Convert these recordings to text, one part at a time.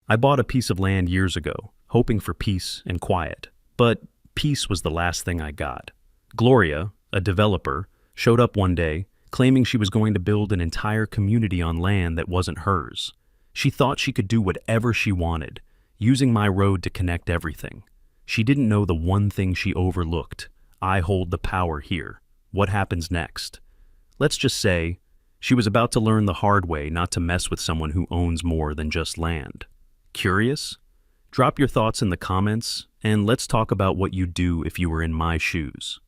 I bought a piece of land years ago, hoping for peace and quiet. But peace was the last thing I got. Gloria, a developer, showed up one day, claiming she was going to build an entire community on land that wasn't hers. She thought she could do whatever she wanted, using my road to connect everything. She didn't know the one thing she overlooked. I hold the power here. What happens next? Let's just say, she was about to learn the hard way not to mess with someone who owns more than just land. Curious? Drop your thoughts in the comments, and let's talk about what you'd do if you were in my shoes.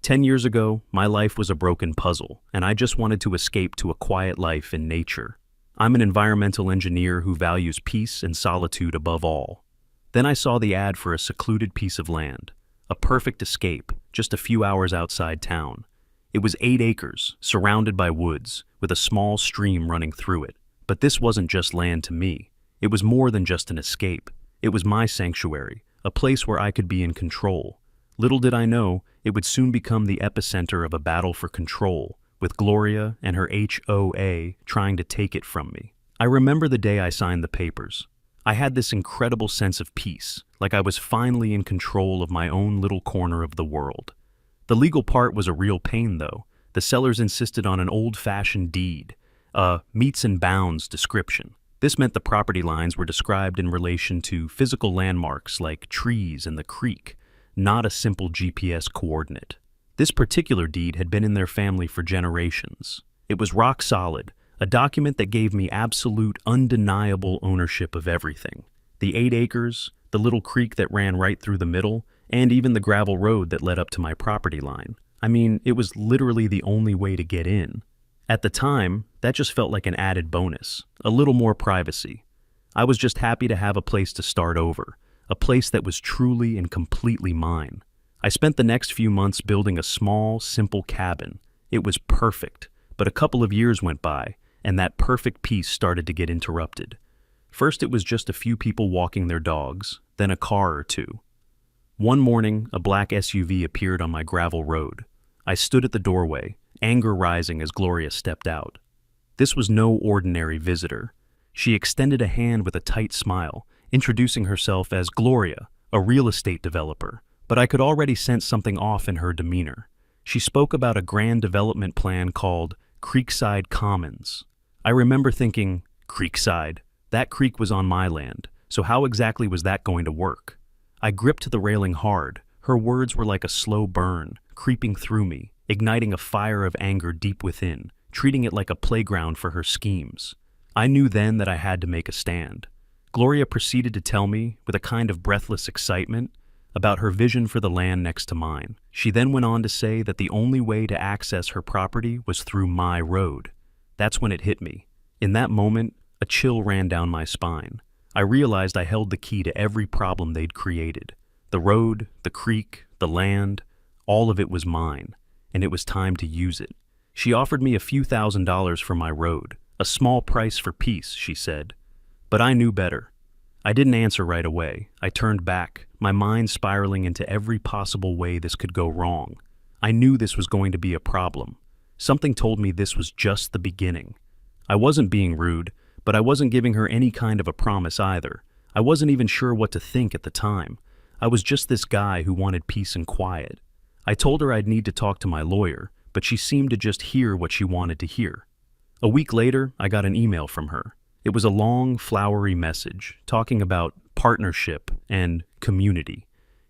10 years ago, my life was a broken puzzle, and I just wanted to escape to a quiet life in nature. I'm an environmental engineer who values peace and solitude above all. Then I saw the ad for a secluded piece of land, a perfect escape, just a few hours outside town. It was 8 acres, surrounded by woods, with a small stream running through it. But this wasn't just land to me. It was more than just an escape. It was my sanctuary, a place where I could be in control. Little did I know, it would soon become the epicenter of a battle for control, with Gloria and her HOA trying to take it from me. I remember the day I signed the papers. I had this incredible sense of peace, like I was finally in control of my own little corner of the world. The legal part was a real pain, though. The sellers insisted on an old-fashioned deed, a meets and bounds description. This meant the property lines were described in relation to physical landmarks like trees and the creek, not a simple GPS coordinate. This particular deed had been in their family for generations. It was rock solid, a document that gave me absolute, undeniable ownership of everything. The 8 acres, the little creek that ran right through the middle, and even the gravel road that led up to my property line. I mean, it was literally the only way to get in. At the time, that just felt like an added bonus, a little more privacy. I was just happy to have a place to start over, a place that was truly and completely mine. I spent the next few months building a small, simple cabin. It was perfect, but a couple of years went by, and that perfect peace started to get interrupted. First, it was just a few people walking their dogs, then a car or two. One morning, a black SUV appeared on my gravel road. I stood at the doorway, anger rising as Gloria stepped out. This was no ordinary visitor. She extended a hand with a tight smile, introducing herself as Gloria, a real estate developer, but I could already sense something off in her demeanor. She spoke about a grand development plan called Creekside Commons. I remember thinking, Creekside? That creek was on my land, so how exactly was that going to work? I gripped the railing hard. Her words were like a slow burn, creeping through me, igniting a fire of anger deep within, treating it like a playground for her schemes. I knew then that I had to make a stand. Gloria proceeded to tell me, with a kind of breathless excitement, about her vision for the land next to mine. She then went on to say that the only way to access her property was through my road. That's when it hit me. In that moment, a chill ran down my spine. I realized I held the key to every problem they'd created. The road, the creek, the land, all of it was mine, and it was time to use it. She offered me a few $1,000s for my road, a small price for peace, she said. But I knew better. I didn't answer right away. I turned back, my mind spiraling into every possible way this could go wrong. I knew this was going to be a problem. Something told me this was just the beginning. I wasn't being rude, but I wasn't giving her any kind of a promise either. I wasn't even sure what to think at the time. I was just this guy who wanted peace and quiet. I told her I'd need to talk to my lawyer, but she seemed to just hear what she wanted to hear. A week later, I got an email from her. It was a long, flowery message talking about partnership and community.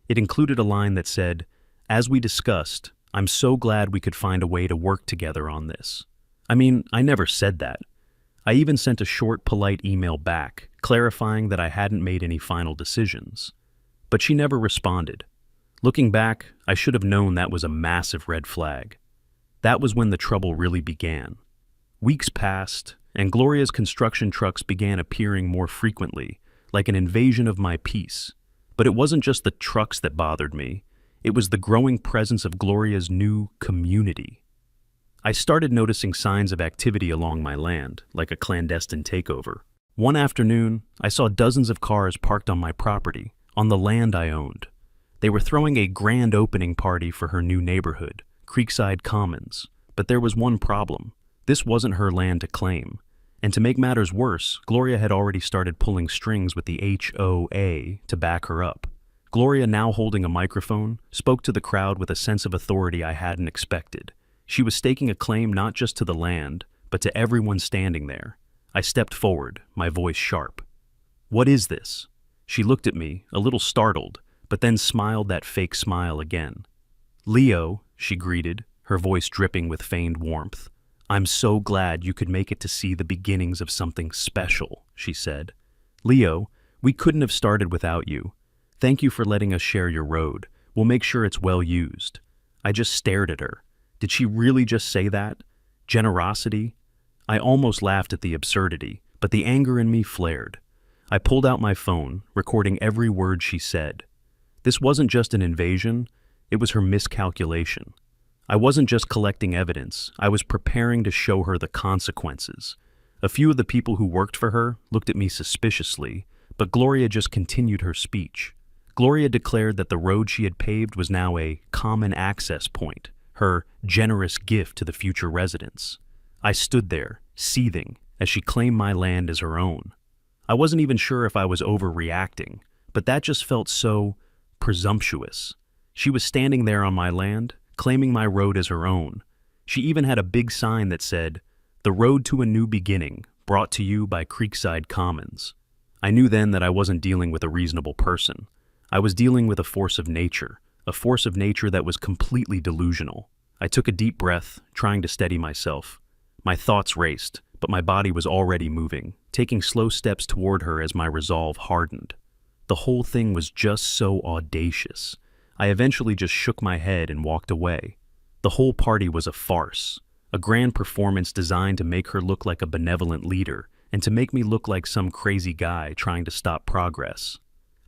It included a line that said, "As we discussed, I'm so glad we could find a way to work together on this." I mean, I never said that. I even sent a short, polite email back, clarifying that I hadn't made any final decisions. But she never responded. Looking back, I should have known that was a massive red flag. That was when the trouble really began. Weeks passed, and Gloria's construction trucks began appearing more frequently, like an invasion of my peace. But it wasn't just the trucks that bothered me. It was the growing presence of Gloria's new community. I started noticing signs of activity along my land, like a clandestine takeover. One afternoon, I saw dozens of cars parked on my property, on the land I owned. They were throwing a grand opening party for her new neighborhood, Creekside Commons. But there was one problem. This wasn't her land to claim. And to make matters worse, Gloria had already started pulling strings with the HOA to back her up. Gloria, now holding a microphone, spoke to the crowd with a sense of authority I hadn't expected. She was staking a claim not just to the land, but to everyone standing there. I stepped forward, my voice sharp. "What is this?" She looked at me, a little startled, but then smiled that fake smile again. "Leo," she greeted, her voice dripping with feigned warmth. "I'm so glad you could make it to see the beginnings of something special," she said. "Leo, we couldn't have started without you. Thank you for letting us share your road. We'll make sure it's well used." I just stared at her. Did she really just say that? Generosity? I almost laughed at the absurdity, but the anger in me flared. I pulled out my phone, recording every word she said. This wasn't just an invasion, it was her miscalculation. I wasn't just collecting evidence, I was preparing to show her the consequences. A few of the people who worked for her looked at me suspiciously, but Gloria just continued her speech. Gloria declared that the road she had paved was now a common access point, her generous gift to the future residents. I stood there, seething, as she claimed my land as her own. I wasn't even sure if I was overreacting, but that just felt so presumptuous. She was standing there on my land, claiming my road as her own. She even had a big sign that said, "The road to a new beginning, brought to you by Creekside Commons." I knew then that I wasn't dealing with a reasonable person. I was dealing with a force of nature that was completely delusional. I took a deep breath, trying to steady myself. My thoughts raced, but my body was already moving, taking slow steps toward her as my resolve hardened. The whole thing was just so audacious. I eventually just shook my head and walked away. The whole party was a farce, a grand performance designed to make her look like a benevolent leader and to make me look like some crazy guy trying to stop progress.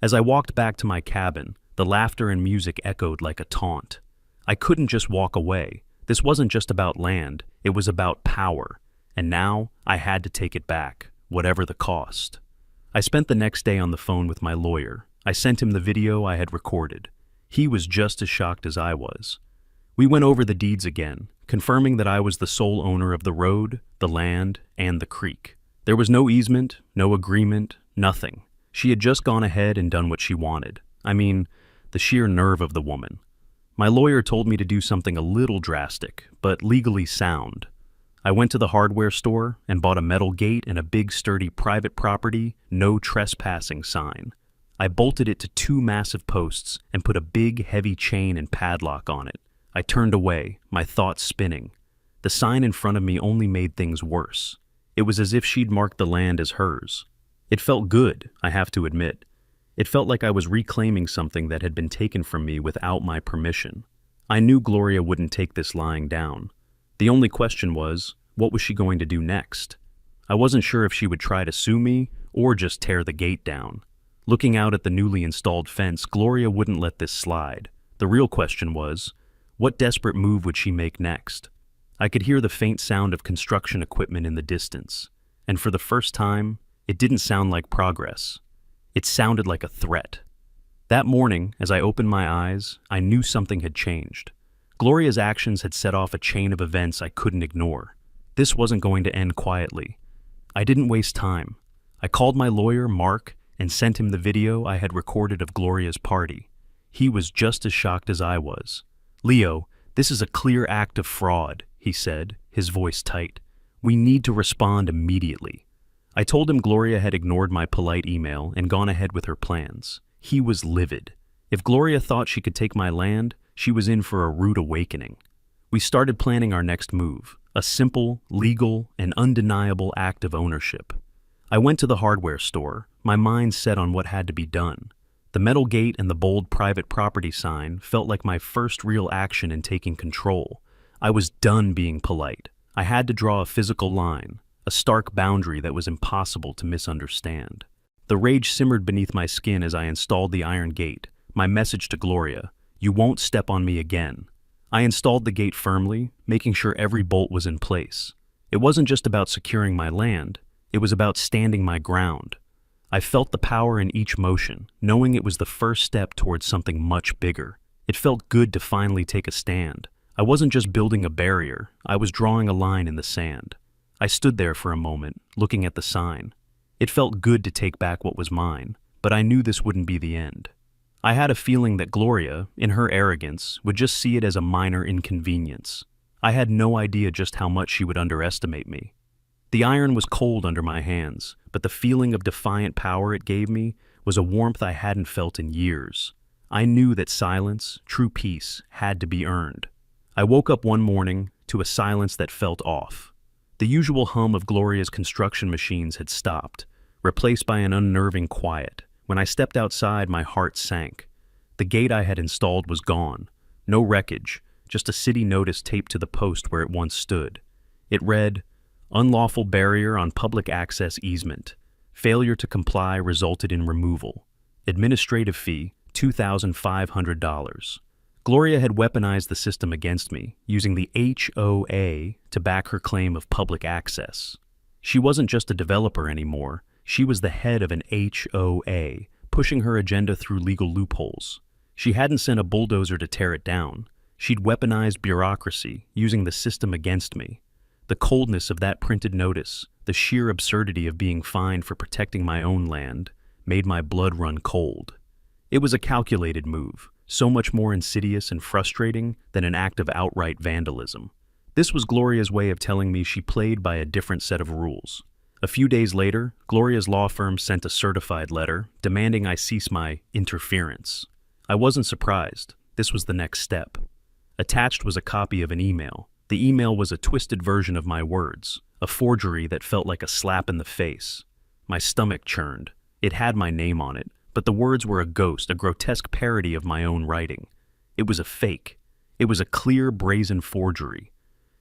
As I walked back to my cabin, the laughter and music echoed like a taunt. I couldn't just walk away. This wasn't just about land, it was about power. And now, I had to take it back, whatever the cost. I spent the next day on the phone with my lawyer. I sent him the video I had recorded. He was just as shocked as I was. We went over the deeds again, confirming that I was the sole owner of the road, the land, and the creek. There was no easement, no agreement, nothing. She had just gone ahead and done what she wanted. I mean, the sheer nerve of the woman. My lawyer told me to do something a little drastic, but legally sound. I went to the hardware store and bought a metal gate and a big sturdy private property, no trespassing sign. I bolted it to 2 massive posts and put a big heavy chain and padlock on it. I turned away, my thoughts spinning. The sign in front of me only made things worse. It was as if she'd marked the land as hers. It felt good, I have to admit. It felt like I was reclaiming something that had been taken from me without my permission. I knew Gloria wouldn't take this lying down. The only question was, what was she going to do next? I wasn't sure if she would try to sue me or just tear the gate down. Looking out at the newly installed fence, Gloria wouldn't let this slide. The real question was, what desperate move would she make next? I could hear the faint sound of construction equipment in the distance, and for the first time, it didn't sound like progress. It sounded like a threat. That morning, as I opened my eyes, I knew something had changed. Gloria's actions had set off a chain of events I couldn't ignore. This wasn't going to end quietly. I didn't waste time. I called my lawyer, Mark, and sent him the video I had recorded of Gloria's party. He was just as shocked as I was. "Leo, this is a clear act of fraud," he said, his voice tight. "We need to respond immediately." I told him Gloria had ignored my polite email and gone ahead with her plans. He was livid. If Gloria thought she could take my land, she was in for a rude awakening. We started planning our next move, a simple, legal, and undeniable act of ownership. I went to the hardware store, my mind set on what had to be done. The metal gate and the bold private property sign felt like my first real action in taking control. I was done being polite. I had to draw a physical line, a stark boundary that was impossible to misunderstand. The rage simmered beneath my skin as I installed the iron gate, my message to Gloria, "You won't step on me again." I installed the gate firmly, making sure every bolt was in place. It wasn't just about securing my land, it was about standing my ground. I felt the power in each motion, knowing it was the first step towards something much bigger. It felt good to finally take a stand. I wasn't just building a barrier, I was drawing a line in the sand. I stood there for a moment, looking at the sign. It felt good to take back what was mine, but I knew this wouldn't be the end. I had a feeling that Gloria, in her arrogance, would just see it as a minor inconvenience. I had no idea just how much she would underestimate me. The iron was cold under my hands, but the feeling of defiant power it gave me was a warmth I hadn't felt in years. I knew that silence, true peace, had to be earned. I woke up one morning to a silence that felt off. The usual hum of Gloria's construction machines had stopped, replaced by an unnerving quiet. When I stepped outside, my heart sank. The gate I had installed was gone. No wreckage, just a city notice taped to the post where it once stood. It read, "Unlawful barrier on public access easement. Failure to comply resulted in removal. Administrative fee, $2,500. Gloria had weaponized the system against me, using the HOA to back her claim of public access. She wasn't just a developer anymore. She was the head of an HOA, pushing her agenda through legal loopholes. She hadn't sent a bulldozer to tear it down. She'd weaponized bureaucracy, using the system against me. The coldness of that printed notice, the sheer absurdity of being fined for protecting my own land, made my blood run cold. It was a calculated move, so much more insidious and frustrating than an act of outright vandalism. This was Gloria's way of telling me she played by a different set of rules. A few days later, Gloria's law firm sent a certified letter demanding I cease my interference. I wasn't surprised. This was the next step. Attached was a copy of an email. The email was a twisted version of my words, a forgery that felt like a slap in the face. My stomach churned. It had my name on it, but the words were a ghost, a grotesque parody of my own writing. It was a fake. It was a clear, brazen forgery.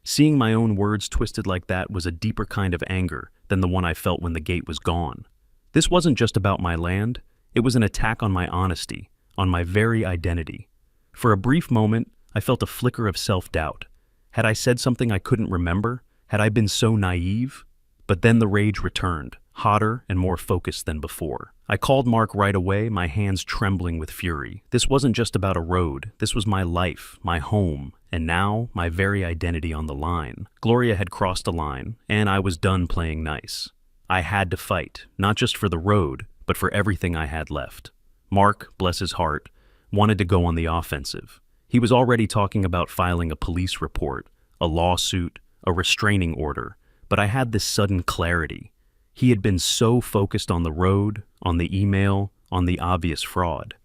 Seeing my own words twisted like that was a deeper kind of anger than the one I felt when the gate was gone. This wasn't just about my land. It was an attack on my honesty, on my very identity. For a brief moment, I felt a flicker of self-doubt. Had I said something I couldn't remember? Had I been so naive? But then the rage returned, hotter and more focused than before. I called Mark right away, my hands trembling with fury. This wasn't just about a road. This was my life, my home, and now my very identity on the line. Gloria had crossed a line, and I was done playing nice. I had to fight, not just for the road, but for everything I had left. Mark, bless his heart, wanted to go on the offensive. He was already talking about filing a police report, a lawsuit, a restraining order, but I had this sudden clarity. He had been so focused on the road, on the email, on the obvious fraud.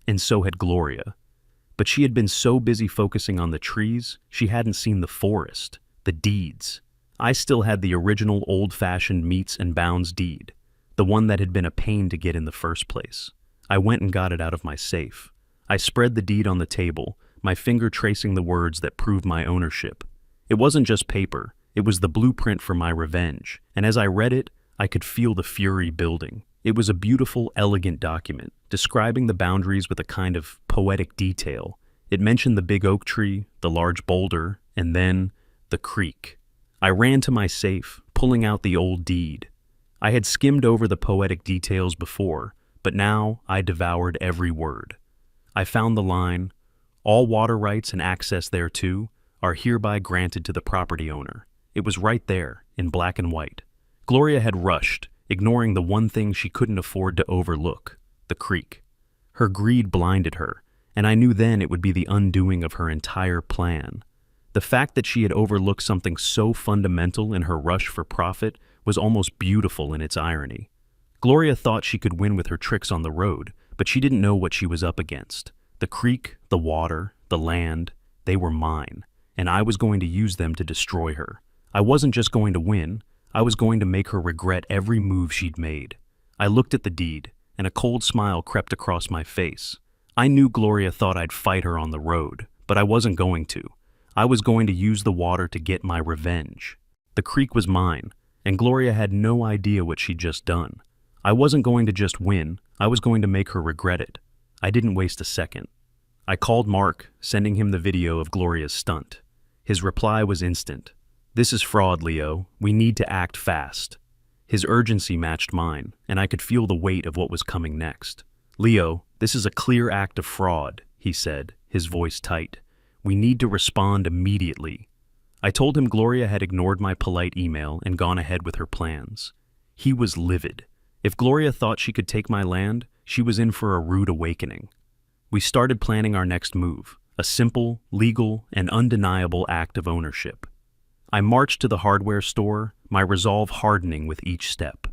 And so had Gloria. But she had been so busy focusing on the trees, she hadn't seen the forest, the deeds. I still had the original old-fashioned meets and bounds deed, the one that had been a pain to get in the first place. I went and got it out of my safe. I spread the deed on the table, my finger tracing the words that proved my ownership. It wasn't just paper, it was the blueprint for my revenge, and as I read it, I could feel the fury building. It was a beautiful, elegant document, describing the boundaries with a kind of poetic detail. It mentioned the big oak tree, the large boulder, and then the creek. I ran to my safe, pulling out the old deed. I had skimmed over the poetic details before, but now I devoured every word. I found the line, "All water rights and access thereto are hereby granted to the property owner." It was right there, in black and white. Gloria had rushed, ignoring the one thing she couldn't afford to overlook, the creek. Her greed blinded her, and I knew then it would be the undoing of her entire plan. The fact that she had overlooked something so fundamental in her rush for profit was almost beautiful in its irony. Gloria thought she could win with her tricks on the road, but she didn't know what she was up against. The creek, the water, the land, they were mine, and I was going to use them to destroy her. I wasn't just going to win, I was going to make her regret every move she'd made. I looked at the deed, and a cold smile crept across my face. I knew Gloria thought I'd fight her on the road, but I wasn't going to. I was going to use the water to get my revenge. The creek was mine, and Gloria had no idea what she'd just done. I wasn't going to just win, I was going to make her regret it. I didn't waste a second. I called Mark, sending him the video of Gloria's stunt. His reply was instant. "This is fraud, Leo. We need to act fast." His urgency matched mine, and I could feel the weight of what was coming next. "Leo, this is a clear act of fraud," he said, his voice tight. "We need to respond immediately." I told him Gloria had ignored my polite email and gone ahead with her plans. He was livid. If Gloria thought she could take my land, she was in for a rude awakening. We started planning our next move, a simple, legal, and undeniable act of ownership. I marched to the hardware store, my resolve hardening with each step.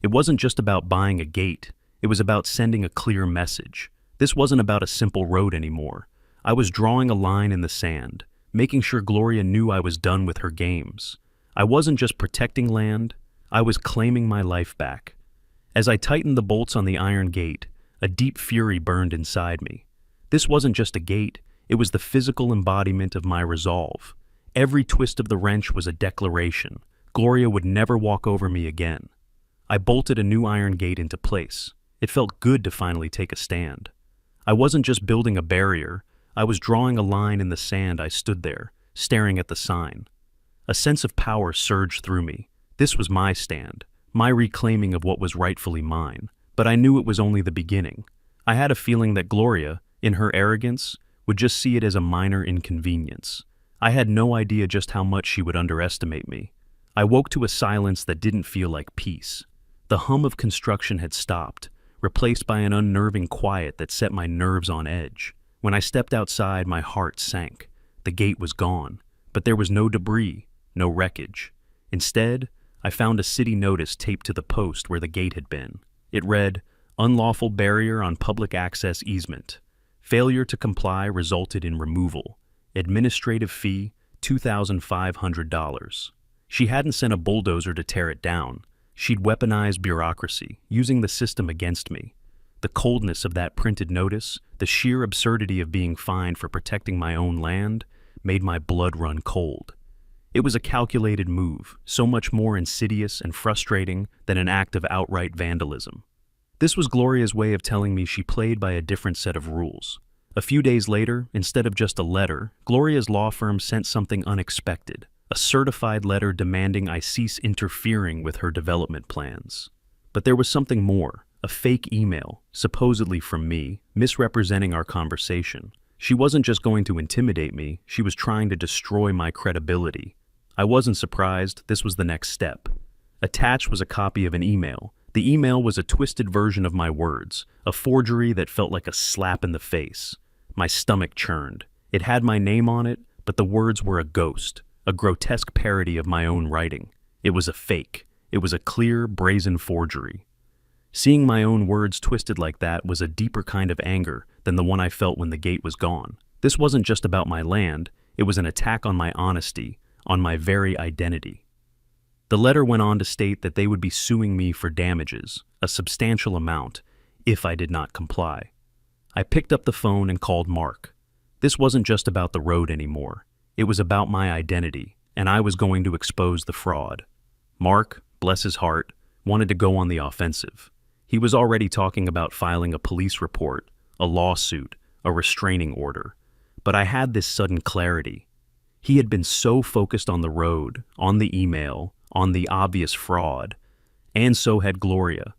It wasn't just about buying a gate, it was about sending a clear message. This wasn't about a simple road anymore. I was drawing a line in the sand, making sure Gloria knew I was done with her games. I wasn't just protecting land, I was claiming my life back. As I tightened the bolts on the iron gate, a deep fury burned inside me. This wasn't just a gate, it was the physical embodiment of my resolve. Every twist of the wrench was a declaration. Gloria would never walk over me again. I bolted a new iron gate into place. It felt good to finally take a stand. I wasn't just building a barrier, I was drawing a line in the sand. I stood there, staring at the sign. A sense of power surged through me. This was my stand, my reclaiming of what was rightfully mine. But I knew it was only the beginning. I had a feeling that Gloria, in her arrogance, would just see it as a minor inconvenience. I had no idea just how much she would underestimate me. I woke to a silence that didn't feel like peace. The hum of construction had stopped, replaced by an unnerving quiet that set my nerves on edge. When I stepped outside, my heart sank. The gate was gone, but there was no debris, no wreckage. Instead, I found a city notice taped to the post where the gate had been. It read, "Unlawful barrier on public access easement. Failure to comply resulted in removal. Administrative fee, $2,500. She hadn't sent a bulldozer to tear it down. She'd weaponized bureaucracy, using the system against me. The coldness of that printed notice, the sheer absurdity of being fined for protecting my own land, made my blood run cold. It was a calculated move, so much more insidious and frustrating than an act of outright vandalism. This was Gloria's way of telling me she played by a different set of rules. A few days later, instead of just a letter, Gloria's law firm sent something unexpected, a certified letter demanding I cease interfering with her development plans. But there was something more, a fake email, supposedly from me, misrepresenting our conversation. She wasn't just going to intimidate me, she was trying to destroy my credibility. I wasn't surprised, this was the next step. Attached was a copy of an email. The email was a twisted version of my words, a forgery that felt like a slap in the face. My stomach churned. It had my name on it, but the words were a ghost, a grotesque parody of my own writing. It was a fake. It was a clear, brazen forgery. Seeing my own words twisted like that was a deeper kind of anger than the one I felt when the gate was gone. This wasn't just about my land, it was an attack on my honesty, on my very identity. The letter went on to state that they would be suing me for damages, a substantial amount, if I did not comply. I picked up the phone and called Mark. This wasn't just about the road anymore. It was about my identity, and I was going to expose the fraud. Mark, bless his heart, wanted to go on the offensive. He was already talking about filing a police report, a lawsuit, a restraining order. But I had this sudden clarity. He had been so focused on the road, on the email, on the obvious fraud, and so had Gloria.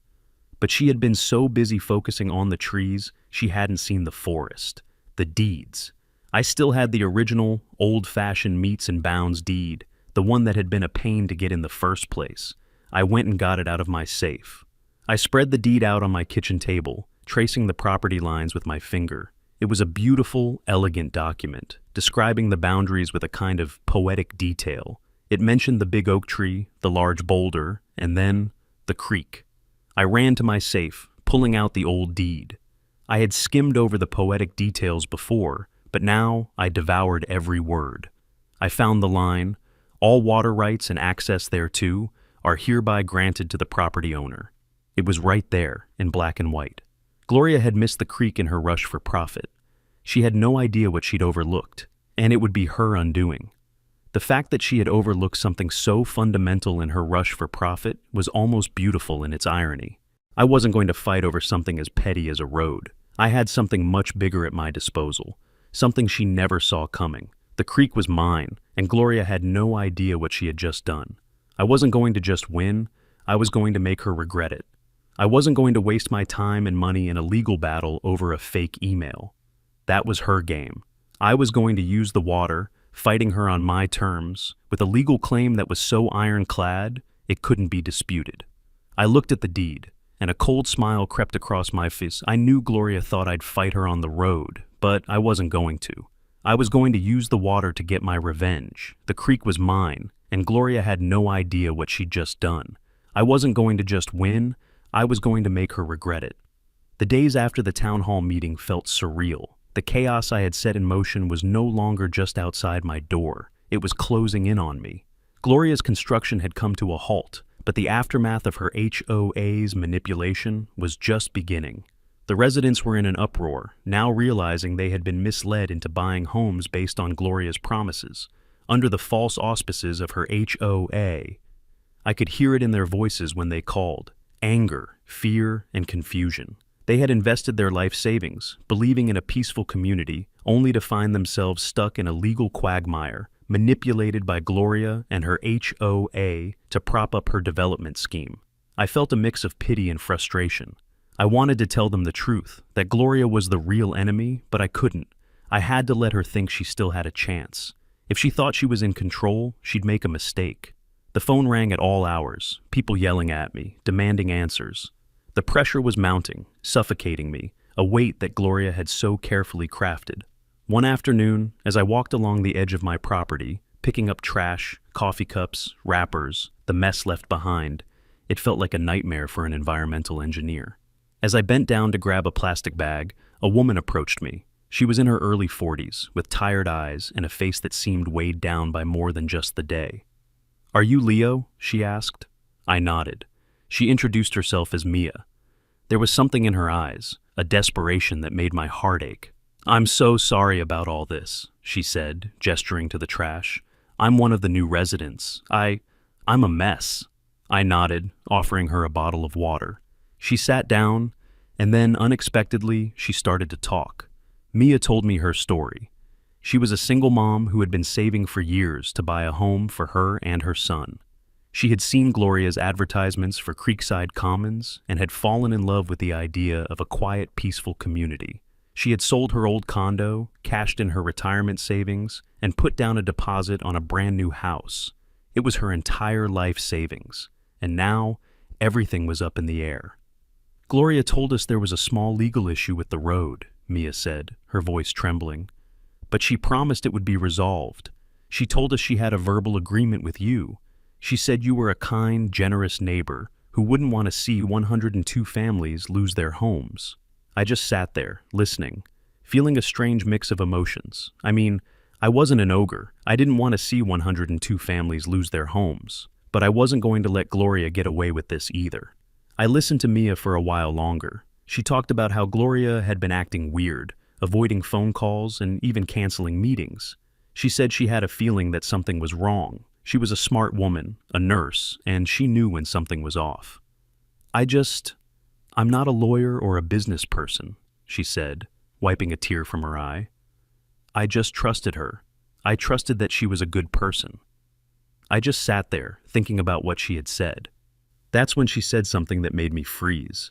But she had been so busy focusing on the trees, she hadn't seen the forest, the deeds. I still had the original, old-fashioned meets and bounds deed, the one that had been a pain to get in the first place. I went and got it out of my safe. I spread the deed out on my kitchen table, tracing the property lines with my finger. It was a beautiful, elegant document, describing the boundaries with a kind of poetic detail. It mentioned the big oak tree, the large boulder, and then the creek. I ran to my safe, pulling out the old deed. I had skimmed over the poetic details before, but now I devoured every word. I found the line, "All water rights and access thereto are hereby granted to the property owner." It was right there, in black and white. Gloria had missed the creek in her rush for profit. She had no idea what she'd overlooked, and it would be her undoing. The fact that she had overlooked something so fundamental in her rush for profit was almost beautiful in its irony. I wasn't going to fight over something as petty as a road. I had something much bigger at my disposal, something she never saw coming. The creek was mine, and Gloria had no idea what she had just done. I wasn't going to just win, I was going to make her regret it. I wasn't going to waste my time and money in a legal battle over a fake email. That was her game. I was going to use the water, fighting her on my terms, with a legal claim that was so ironclad it couldn't be disputed. I looked at the deed, and a cold smile crept across my face. I knew Gloria thought I'd fight her on the road, but I wasn't going to. I was going to use the water to get my revenge. The creek was mine, and Gloria had no idea what she'd just done. I wasn't going to just win, I was going to make her regret it. The days after the town hall meeting felt surreal. The chaos I had set in motion was no longer just outside my door. It was closing in on me. Gloria's construction had come to a halt, but the aftermath of her HOA's manipulation was just beginning. The residents were in an uproar, now realizing they had been misled into buying homes based on Gloria's promises, under the false auspices of her HOA. I could hear it in their voices when they called: anger, fear, and confusion. They had invested their life savings, believing in a peaceful community, only to find themselves stuck in a legal quagmire, manipulated by Gloria and her HOA to prop up her development scheme. I felt a mix of pity and frustration. I wanted to tell them the truth, that Gloria was the real enemy, but I couldn't. I had to let her think she still had a chance. If she thought she was in control, she'd make a mistake. The phone rang at all hours, people yelling at me, demanding answers. The pressure was mounting, suffocating me, a weight that Gloria had so carefully crafted. One afternoon, as I walked along the edge of my property, picking up trash, coffee cups, wrappers, the mess left behind, it felt like a nightmare for an environmental engineer. As I bent down to grab a plastic bag, a woman approached me. She was in her early 40s, with tired eyes and a face that seemed weighed down by more than just the day. "Are you Leo?" she asked. I nodded. She introduced herself as Mia. There was something in her eyes, a desperation that made my heart ache. "I'm so sorry about all this," she said, gesturing to the trash. "I'm one of the new residents. I'm a mess." I nodded, offering her a bottle of water. She sat down, and then, unexpectedly, she started to talk. Mia told me her story. She was a single mom who had been saving for years to buy a home for her and her son. She had seen Gloria's advertisements for Creekside Commons and had fallen in love with the idea of a quiet, peaceful community. She had sold her old condo, cashed in her retirement savings, and put down a deposit on a brand new house. It was her entire life savings, and now everything was up in the air. "Gloria told us there was a small legal issue with the road," Mia said, her voice trembling. "But she promised it would be resolved. She told us she had a verbal agreement with you. She said you were a kind, generous neighbor who wouldn't want to see 102 families lose their homes." I just sat there, listening, feeling a strange mix of emotions. I mean, I wasn't an ogre. I didn't want to see 102 families lose their homes. But I wasn't going to let Gloria get away with this either. I listened to Mia for a while longer. She talked about how Gloria had been acting weird, avoiding phone calls and even canceling meetings. She said she had a feeling that something was wrong. She was a smart woman, a nurse, and she knew when something was off. "I'm not a lawyer or a business person," she said, wiping a tear from her eye. "I just trusted her. I trusted that she was a good person." I just sat there, thinking about what she had said. That's when she said something that made me freeze.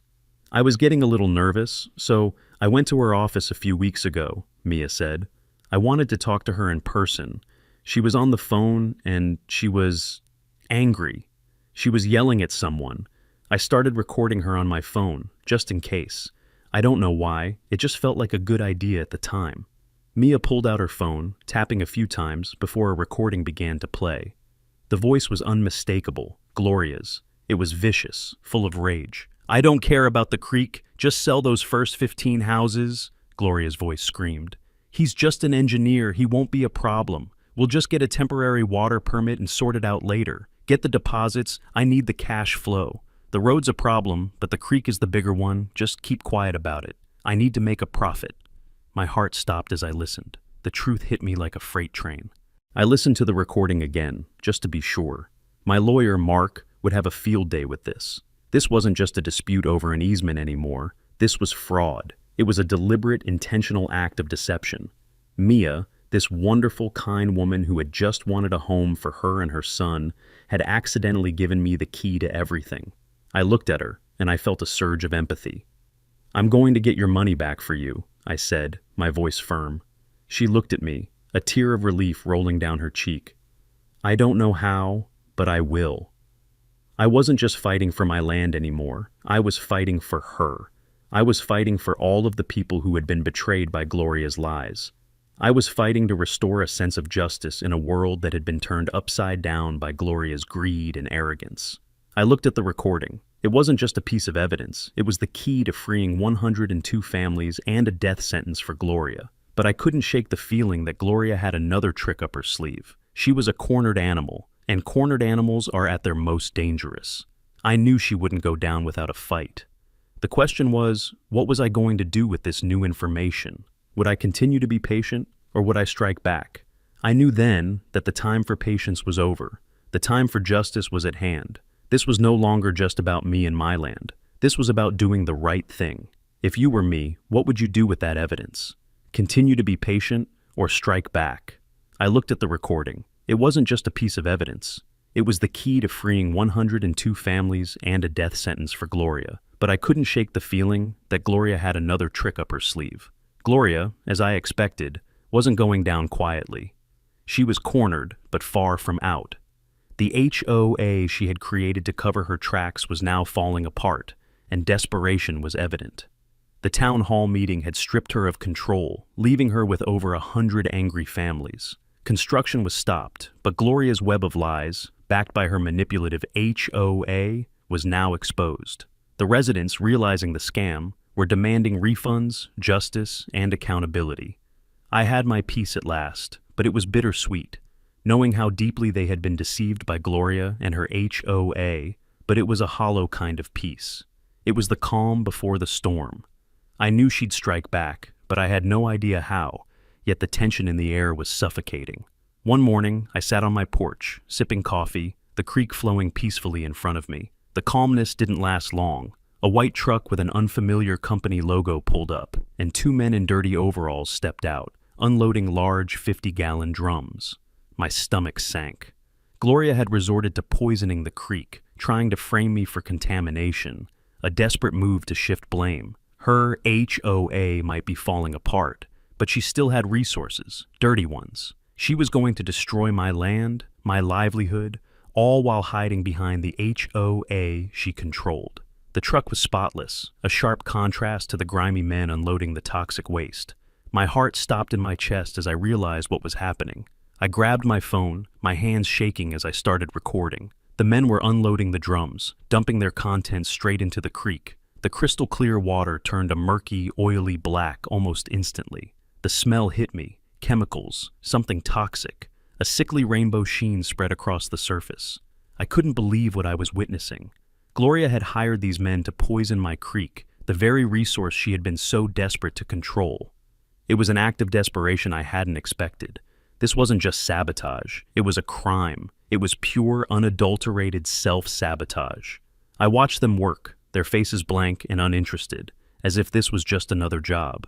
"I was getting a little nervous, so I went to her office a few weeks ago," Mia said. "I wanted to talk to her in person. She was on the phone, and she was angry. She was yelling at someone. I started recording her on my phone, just in case. I don't know why, it just felt like a good idea at the time." Mia pulled out her phone, tapping a few times before a recording began to play. The voice was unmistakable, Gloria's. It was vicious, full of rage. "I don't care about the creek, just sell those first 15 houses," Gloria's voice screamed. "He's just an engineer, he won't be a problem. We'll just get a temporary water permit and sort it out later. Get the deposits, I need the cash flow. The road's a problem, but the creek is the bigger one, just keep quiet about it. I need to make a profit." My heart stopped as I listened. The truth hit me like a freight train. I listened to the recording again, just to be sure. My lawyer, Mark, would have a field day with this. This wasn't just a dispute over an easement anymore. This was fraud. It was a deliberate, intentional act of deception. Mia, this wonderful, kind woman who had just wanted a home for her and her son, had accidentally given me the key to everything. I looked at her, and I felt a surge of empathy. "I'm going to get your money back for you," I said, my voice firm. She looked at me, a tear of relief rolling down her cheek. "I don't know how, but I will." I wasn't just fighting for my land anymore. I was fighting for her. I was fighting for all of the people who had been betrayed by Gloria's lies. I was fighting to restore a sense of justice in a world that had been turned upside down by Gloria's greed and arrogance. I looked at the recording. It wasn't just a piece of evidence. It was the key to freeing 102 families and a death sentence for Gloria. But I couldn't shake the feeling that Gloria had another trick up her sleeve. She was a cornered animal, and cornered animals are at their most dangerous. I knew she wouldn't go down without a fight. The question was, what was I going to do with this new information? Would I continue to be patient, or would I strike back? I knew then that the time for patience was over. The time for justice was at hand. This was no longer just about me and my land. This was about doing the right thing. If you were me, what would you do with that evidence? Continue to be patient, or strike back? I looked at the recording. It wasn't just a piece of evidence. It was the key to freeing 102 families and a death sentence for Gloria. But I couldn't shake the feeling that Gloria had another trick up her sleeve. Gloria, as I expected, wasn't going down quietly. She was cornered, but far from out. The HOA she had created to cover her tracks was now falling apart, and desperation was evident. The town hall meeting had stripped her of control, leaving her with over 100 angry families. Construction was stopped, but Gloria's web of lies, backed by her manipulative HOA, was now exposed. The residents, realizing the scam, were demanding refunds, justice, and accountability. I had my peace at last, but it was bittersweet, knowing how deeply they had been deceived by Gloria and her HOA, but it was a hollow kind of peace. It was the calm before the storm. I knew she'd strike back, but I had no idea how, yet the tension in the air was suffocating. One morning, I sat on my porch, sipping coffee, the creek flowing peacefully in front of me. The calmness didn't last long. A white truck with an unfamiliar company logo pulled up, and two men in dirty overalls stepped out, unloading large 50-gallon drums. My stomach sank. Gloria had resorted to poisoning the creek, trying to frame me for contamination, a desperate move to shift blame. Her HOA might be falling apart, but she still had resources, dirty ones. She was going to destroy my land, my livelihood, all while hiding behind the HOA she controlled. The truck was spotless, a sharp contrast to the grimy men unloading the toxic waste. My heart stopped in my chest as I realized what was happening. I grabbed my phone, my hands shaking as I started recording. The men were unloading the drums, dumping their contents straight into the creek. The crystal clear water turned a murky, oily black almost instantly. The smell hit me, chemicals, something toxic. A sickly rainbow sheen spread across the surface. I couldn't believe what I was witnessing. Gloria had hired these men to poison my creek, the very resource she had been so desperate to control. It was an act of desperation I hadn't expected. This wasn't just sabotage, it was a crime. It was pure, unadulterated self-sabotage. I watched them work, their faces blank and uninterested, as if this was just another job.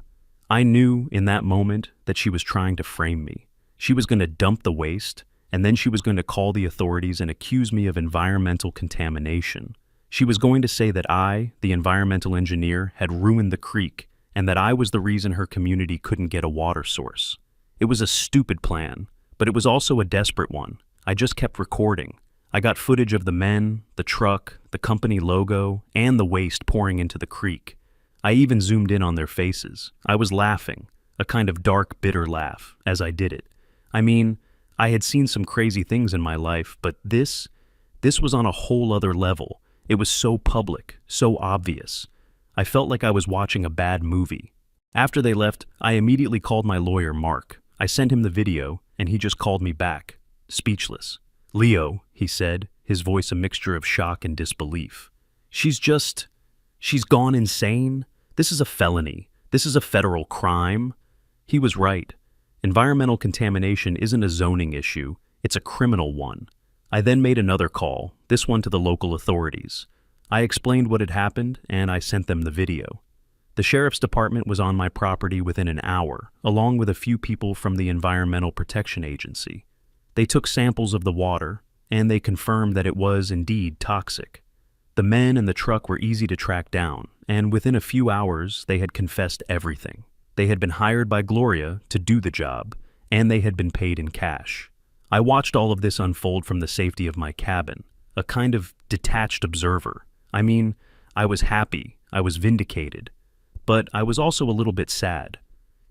I knew, in that moment, that she was trying to frame me. She was going to dump the waste, and then she was going to call the authorities and accuse me of environmental contamination. She was going to say that I, the environmental engineer, had ruined the creek, and that I was the reason her community couldn't get a water source. It was a stupid plan, but it was also a desperate one. I just kept recording. I got footage of the men, the truck, the company logo, and the waste pouring into the creek. I even zoomed in on their faces. I was laughing, a kind of dark, bitter laugh, as I did it. I mean, I had seen some crazy things in my life, but this was on a whole other level. It was so public, so obvious. I felt like I was watching a bad movie. After they left, I immediately called my lawyer, Mark. I sent him the video, and he just called me back, speechless. "Leo," he said, his voice a mixture of shock and disbelief. She's gone insane? This is a felony. This is a federal crime." He was right. Environmental contamination isn't a zoning issue, it's a criminal one. I then made another call, this one to the local authorities. I explained what had happened, and I sent them the video. The sheriff's department was on my property within an hour, along with a few people from the Environmental Protection Agency. They took samples of the water, and they confirmed that it was indeed toxic. The men and the truck were easy to track down, and within a few hours they had confessed everything. They had been hired by Gloria to do the job, and they had been paid in cash. I watched all of this unfold from the safety of my cabin, a kind of detached observer. I mean, I was happy, I was vindicated, but I was also a little bit sad.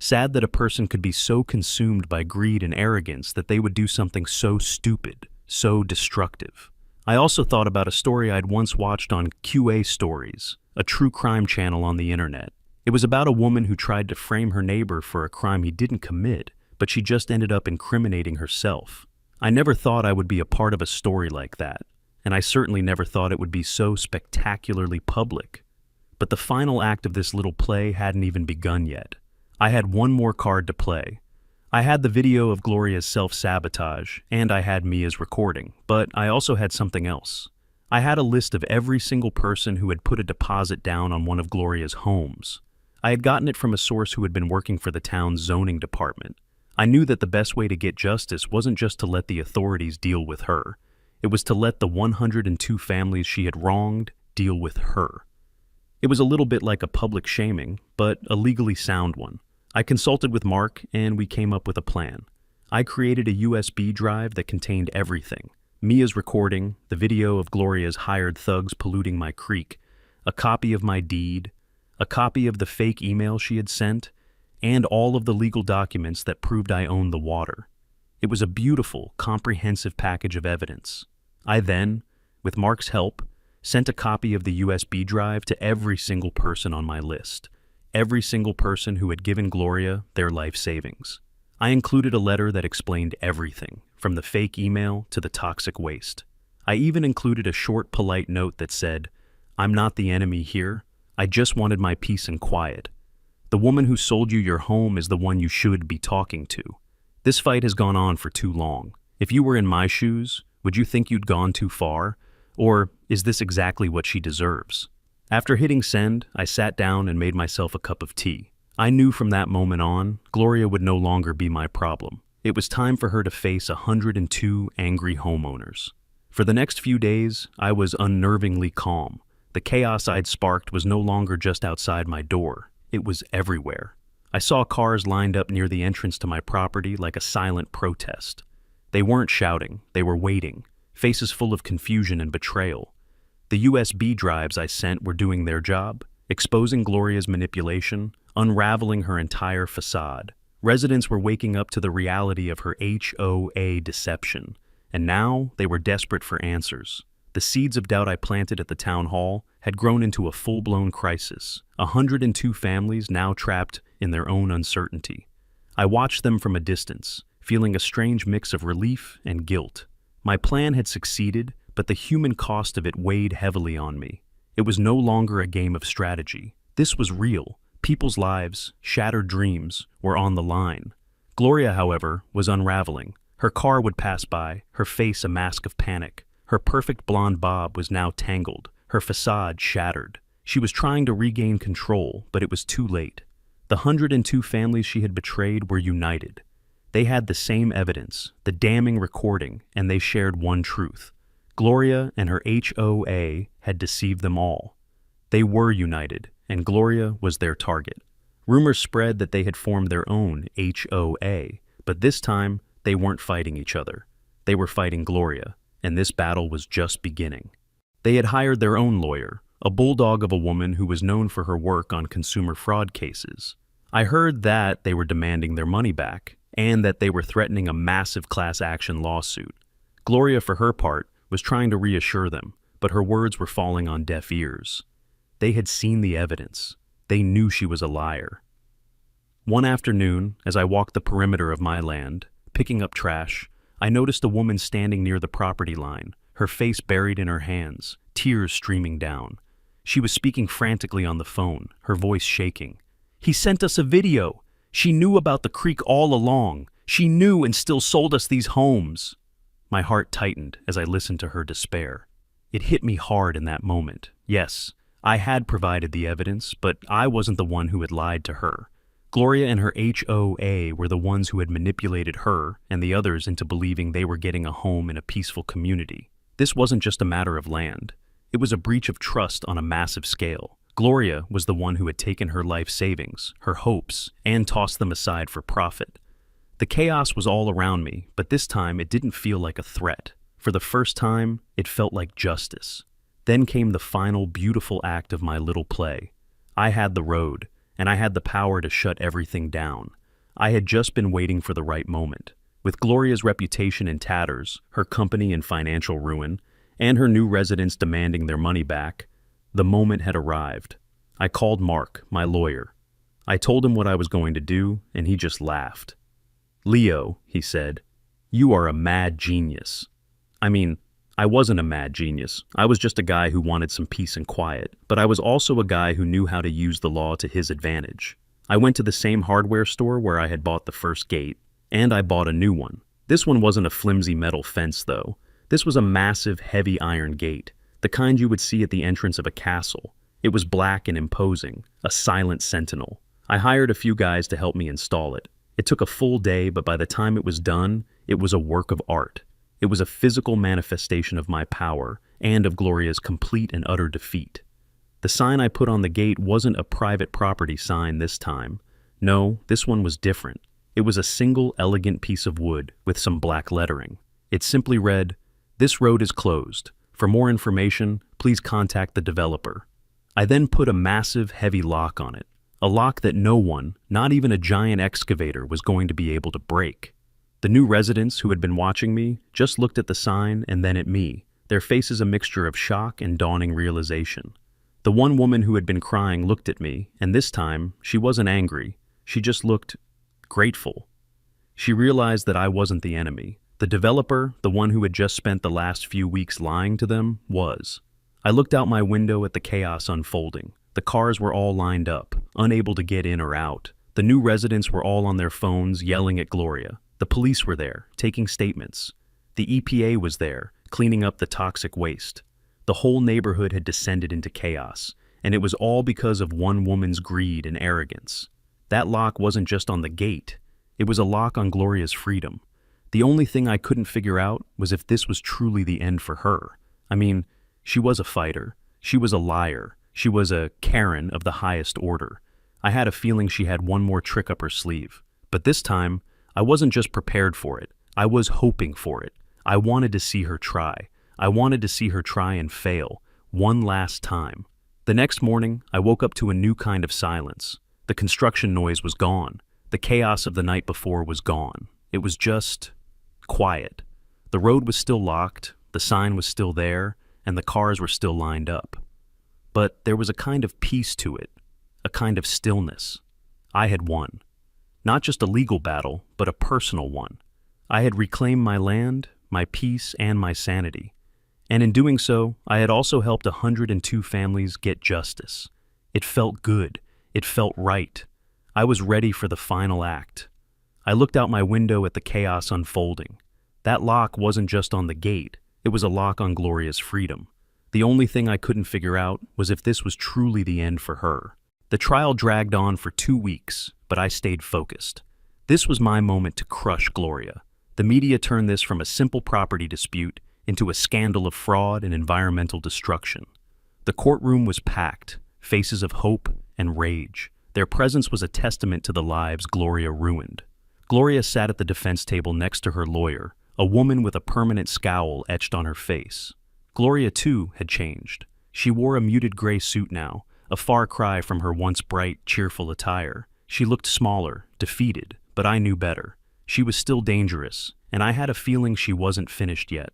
Sad that a person could be so consumed by greed and arrogance that they would do something so stupid, so destructive. I also thought about a story I'd once watched on HOA Stories, a true crime channel on the internet. It was about a woman who tried to frame her neighbor for a crime he didn't commit, but she just ended up incriminating herself. I never thought I would be a part of a story like that, and I certainly never thought it would be so spectacularly public. But the final act of this little play hadn't even begun yet. I had one more card to play. I had the video of Gloria's self-sabotage, and I had Mia's recording, but I also had something else. I had a list of every single person who had put a deposit down on one of Gloria's homes. I had gotten it from a source who had been working for the town's zoning department. I knew that the best way to get justice wasn't just to let the authorities deal with her. It was to let the 102 families she had wronged deal with her. It was a little bit like a public shaming, but a legally sound one. I consulted with Mark, and we came up with a plan. I created a USB drive that contained everything. Mia's recording, the video of Gloria's hired thugs polluting my creek, a copy of my deed, a copy of the fake email she had sent, and all of the legal documents that proved I owned the water. It was a beautiful, comprehensive package of evidence. I then, with Mark's help, sent a copy of the USB drive to every single person on my list, every single person who had given Gloria their life savings. I included a letter that explained everything, from the fake email to the toxic waste. I even included a short, polite note that said, "I'm not the enemy here. I just wanted my peace and quiet. The woman who sold you your home is the one you should be talking to. This fight has gone on for too long. If you were in my shoes, would you think you'd gone too far? Or is this exactly what she deserves?" After hitting send, I sat down and made myself a cup of tea. I knew from that moment on, Gloria would no longer be my problem. It was time for her to face 102 angry homeowners. For the next few days, I was unnervingly calm. The chaos I'd sparked was no longer just outside my door. It was everywhere. I saw cars lined up near the entrance to my property like a silent protest. They weren't shouting, they were waiting, faces full of confusion and betrayal. The USB drives I sent were doing their job, exposing Gloria's manipulation, unraveling her entire facade. Residents were waking up to the reality of her HOA deception, and now they were desperate for answers. The seeds of doubt I planted at the town hall had grown into a full-blown crisis, 102 families now trapped in their own uncertainty. I watched them from a distance, feeling a strange mix of relief and guilt. My plan had succeeded, but the human cost of it weighed heavily on me. It was no longer a game of strategy. This was real. People's lives, shattered dreams, were on the line. Gloria, however, was unraveling. Her car would pass by, her face a mask of panic. Her perfect blonde bob was now tangled, her facade shattered. She was trying to regain control, but it was too late. The 102 families she had betrayed were united. They had the same evidence, the damning recording, and they shared one truth. Gloria and her HOA had deceived them all. They were united, and Gloria was their target. Rumors spread that they had formed their own HOA, but this time they weren't fighting each other. They were fighting Gloria, and this battle was just beginning. They had hired their own lawyer, a bulldog of a woman who was known for her work on consumer fraud cases. I heard that they were demanding their money back, and that they were threatening a massive class action lawsuit. Gloria, for her part, was trying to reassure them, but her words were falling on deaf ears. They had seen the evidence. They knew she was a liar. One afternoon, as I walked the perimeter of my land, picking up trash, I noticed a woman standing near the property line, her face buried in her hands, tears streaming down. She was speaking frantically on the phone, her voice shaking. "He sent us a video. She knew about the creek all along. She knew and still sold us these homes." My heart tightened as I listened to her despair. It hit me hard in that moment. Yes, I had provided the evidence, but I wasn't the one who had lied to her. Gloria and her HOA were the ones who had manipulated her and the others into believing they were getting a home in a peaceful community. This wasn't just a matter of land. It was a breach of trust on a massive scale. Gloria was the one who had taken her life savings, her hopes, and tossed them aside for profit. The chaos was all around me, but this time it didn't feel like a threat. For the first time, it felt like justice. Then came the final beautiful act of my little play. I had the road, and I had the power to shut everything down. I had just been waiting for the right moment. With Gloria's reputation in tatters, her company in financial ruin, and her new residents demanding their money back, the moment had arrived. I called Mark, my lawyer. I told him what I was going to do, and he just laughed. "Leo," he said, "you are a mad genius." I mean, I wasn't a mad genius. I was just a guy who wanted some peace and quiet, but I was also a guy who knew how to use the law to his advantage. I went to the same hardware store where I had bought the first gate, and I bought a new one. This one wasn't a flimsy metal fence, though. This was a massive, heavy iron gate, the kind you would see at the entrance of a castle. It was black and imposing, a silent sentinel. I hired a few guys to help me install it. It took a full day, but by the time it was done, it was a work of art. It was a physical manifestation of my power and of Gloria's complete and utter defeat. The sign I put on the gate wasn't a private property sign this time. No, this one was different. It was a single, elegant piece of wood with some black lettering. It simply read, "This road is closed. For more information, please contact the developer." I then put a massive, heavy lock on it. A lock that no one, not even a giant excavator, was going to be able to break. The new residents who had been watching me just looked at the sign and then at me, their faces a mixture of shock and dawning realization. The one woman who had been crying looked at me, and this time, she wasn't angry. She just looked grateful. She realized that I wasn't the enemy. The developer, the one who had just spent the last few weeks lying to them, was. I looked out my window at the chaos unfolding. The cars were all lined up, unable to get in or out. The new residents were all on their phones, yelling at Gloria. The police were there, taking statements. The EPA was there, cleaning up the toxic waste. The whole neighborhood had descended into chaos, and it was all because of one woman's greed and arrogance. That lock wasn't just on the gate. It was a lock on Gloria's freedom. The only thing I couldn't figure out was if this was truly the end for her. I mean, she was a fighter. She was a liar. She was a Karen of the highest order. I had a feeling she had one more trick up her sleeve. But this time, I wasn't just prepared for it. I was hoping for it. I wanted to see her try. I wanted to see her try and fail, one last time. The next morning, I woke up to a new kind of silence. The construction noise was gone. The chaos of the night before was gone. It was just quiet. The road was still locked, the sign was still there, and the cars were still lined up. But there was a kind of peace to it, a kind of stillness. I had won. Not just a legal battle, but a personal one. I had reclaimed my land, my peace, and my sanity. And in doing so, I had also helped 102 families get justice. It felt good. It felt right. I was ready for the final act. I looked out my window at the chaos unfolding. That lock wasn't just on the gate. It was a lock on Gloria's freedom. The only thing I couldn't figure out was if this was truly the end for her. The trial dragged on for 2 weeks, but I stayed focused. This was my moment to crush Gloria. The media turned this from a simple property dispute into a scandal of fraud and environmental destruction. The courtroom was packed, faces of hope and rage. Their presence was a testament to the lives Gloria ruined. Gloria sat at the defense table next to her lawyer, a woman with a permanent scowl etched on her face. Gloria, too, had changed. She wore a muted gray suit now, a far cry from her once bright, cheerful attire. She looked smaller, defeated, but I knew better. She was still dangerous, and I had a feeling she wasn't finished yet.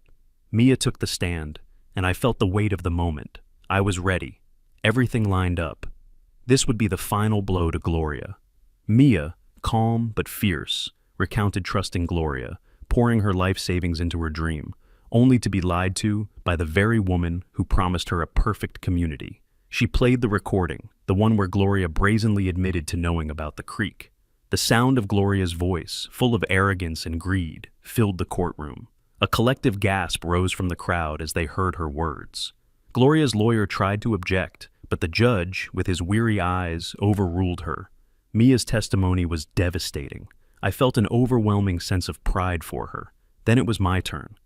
Mia took the stand, and I felt the weight of the moment. I was ready. Everything lined up. This would be the final blow to Gloria. Mia, calm but fierce, recounted trusting Gloria, pouring her life savings into her dream, only to be lied to by the very woman who promised her a perfect community. She played the recording, the one where Gloria brazenly admitted to knowing about the creek. The sound of Gloria's voice, full of arrogance and greed, filled the courtroom. A collective gasp rose from the crowd as they heard her words. Gloria's lawyer tried to object, but the judge, with his weary eyes, overruled her. Mia's testimony was devastating. I felt an overwhelming sense of pride for her. Then it was my turn.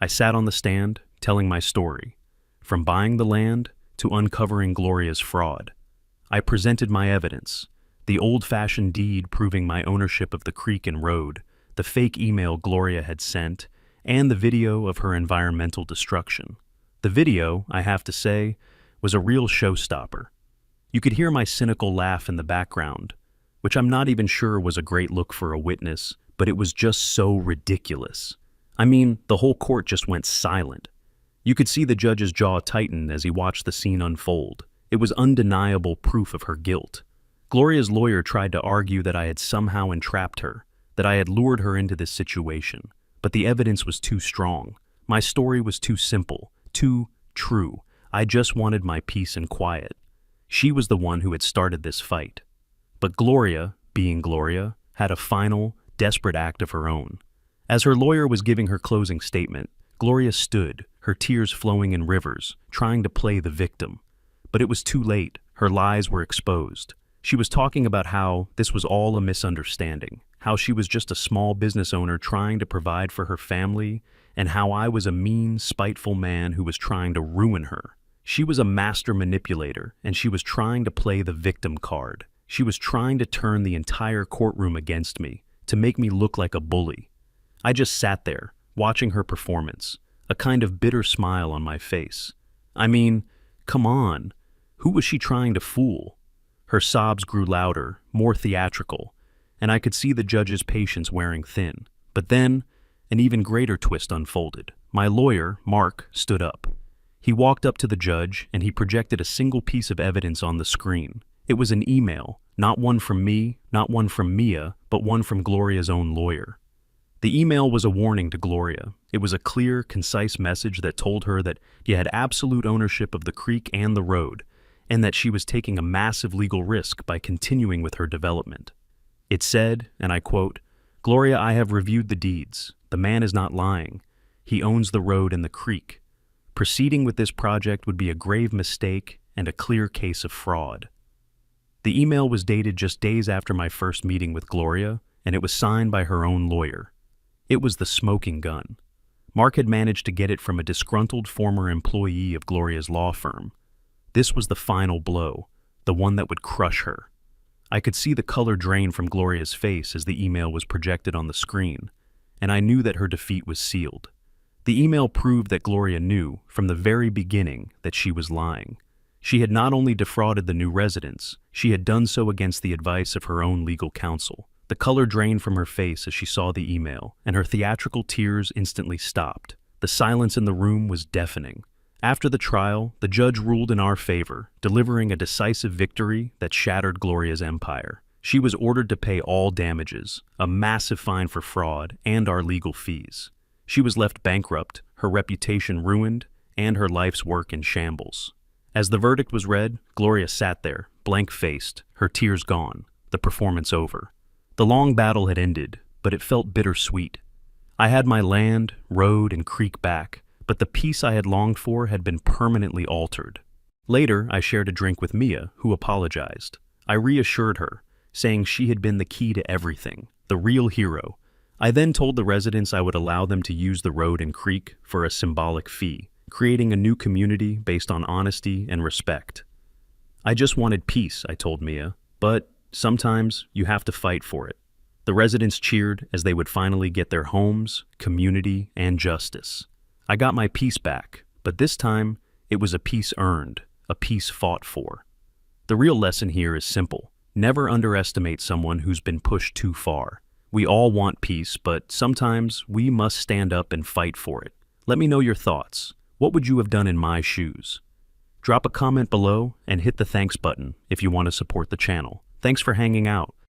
I sat on the stand, telling my story. From buying the land to uncovering Gloria's fraud. I presented my evidence, the old-fashioned deed proving my ownership of the creek and road, the fake email Gloria had sent, and the video of her environmental destruction. The video, I have to say, was a real showstopper. You could hear my cynical laugh in the background, which I'm not even sure was a great look for a witness, but it was just so ridiculous. I mean, the whole court just went silent. You could see the judge's jaw tighten as he watched the scene unfold. It was undeniable proof of her guilt. Gloria's lawyer tried to argue that I had somehow entrapped her, that I had lured her into this situation, but the evidence was too strong. My story was too simple, too true. I just wanted my peace and quiet. She was the one who had started this fight. But Gloria, being Gloria, had a final, desperate act of her own. As her lawyer was giving her closing statement, Gloria stood, her tears flowing in rivers, trying to play the victim. But it was too late. Her lies were exposed. She was talking about how this was all a misunderstanding, how she was just a small business owner trying to provide for her family, and how I was a mean, spiteful man who was trying to ruin her. She was a master manipulator, and she was trying to play the victim card. She was trying to turn the entire courtroom against me, to make me look like a bully. I just sat there, watching her performance, a kind of bitter smile on my face. I mean, come on, who was she trying to fool? Her sobs grew louder, more theatrical, and I could see the judge's patience wearing thin. But then, an even greater twist unfolded. My lawyer, Mark, stood up. He walked up to the judge and he projected a single piece of evidence on the screen. It was an email, not one from me, not one from Mia, but one from Gloria's own lawyer. The email was a warning to Gloria. It was a clear, concise message that told her that she had absolute ownership of the creek and the road, and that she was taking a massive legal risk by continuing with her development. It said, and I quote, "Gloria, I have reviewed the deeds. The man is not lying. He owns the road and the creek. Proceeding with this project would be a grave mistake and a clear case of fraud." The email was dated just days after my first meeting with Gloria, and it was signed by her own lawyer. It was the smoking gun. Mark had managed to get it from a disgruntled former employee of Gloria's law firm. This was the final blow, the one that would crush her. I could see the color drain from Gloria's face as the email was projected on the screen, and I knew that her defeat was sealed. The email proved that Gloria knew, from the very beginning, that she was lying. She had not only defrauded the new residents, she had done so against the advice of her own legal counsel. The color drained from her face as she saw the email, and her theatrical tears instantly stopped. The silence in the room was deafening. After the trial, the judge ruled in our favor, delivering a decisive victory that shattered Gloria's empire. She was ordered to pay all damages, a massive fine for fraud, and our legal fees. She was left bankrupt, her reputation ruined, and her life's work in shambles. As the verdict was read, Gloria sat there, blank-faced, her tears gone, the performance over. The long battle had ended, but it felt bittersweet. I had my land, road, and creek back, but the peace I had longed for had been permanently altered. Later, I shared a drink with Mia, who apologized. I reassured her, saying she had been the key to everything, the real hero. I then told the residents I would allow them to use the road and creek for a symbolic fee, creating a new community based on honesty and respect. I just wanted peace, I told Mia, but sometimes you have to fight for it. The residents cheered as they would finally get their homes, community, and justice. I got my peace back, but this time it was a peace earned, a peace fought for. The real lesson here is simple. Never underestimate someone who's been pushed too far. We all want peace, but sometimes we must stand up and fight for it. Let me know your thoughts. What would you have done in my shoes? Drop a comment below and hit the thanks button if you want to support the channel. Thanks for hanging out.